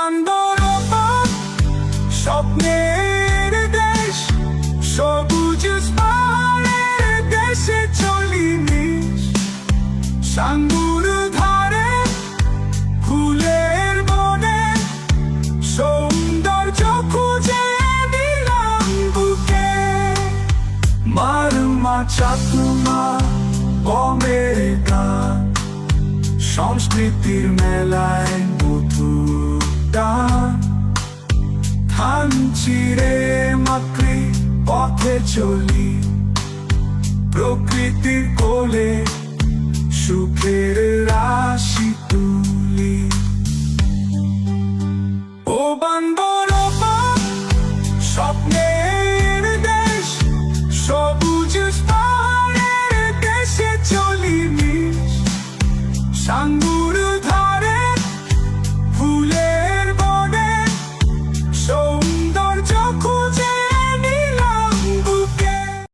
বান্দরবান স্বপ্নের দেশ, সবুজ পাহাড়ের দেশে চলি মিশ। সাঙ্গুর ধারে ফুলের বনে সৌন্দর্য খুঁজে নিলাম বুকে। মারমা চাকমা বমের গান, সংস্কৃতির মেলায় মধুর গান। ধান চিরে মাকড়ি পথে চলি,